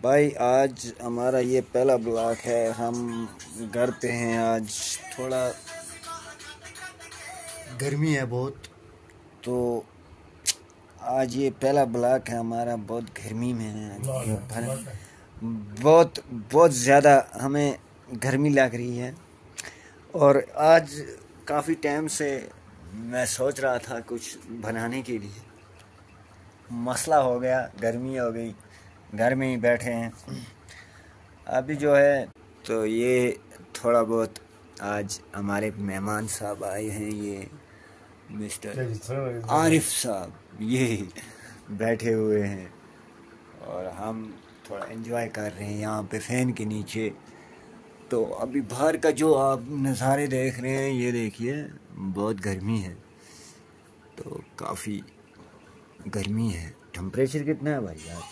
भाई आज हमारा ये पहला ब्लॉग है। हम घर पे हैं। आज थोड़ा गर्मी है बहुत, तो आज ये पहला ब्लॉग है हमारा। बहुत गर्मी में है, बहुत बहुत ज़्यादा हमें गर्मी लग रही है। और आज काफ़ी टाइम से मैं सोच रहा था कुछ बनाने के लिए, मसला हो गया, गर्मी हो गई, घर में ही बैठे हैं अभी जो है। तो ये थोड़ा बहुत आज हमारे मेहमान साहब आए हैं, ये मिस्टर आरिफ साहब ये बैठे हुए हैं और हम थोड़ा एंजॉय कर रहे हैं यहाँ पे फ़ैन के नीचे। तो अभी बाहर का जो आप नज़ारे देख रहे हैं, ये देखिए बहुत गर्मी है, तो काफ़ी गर्मी है। टेम्परेचर कितना है भाई यार?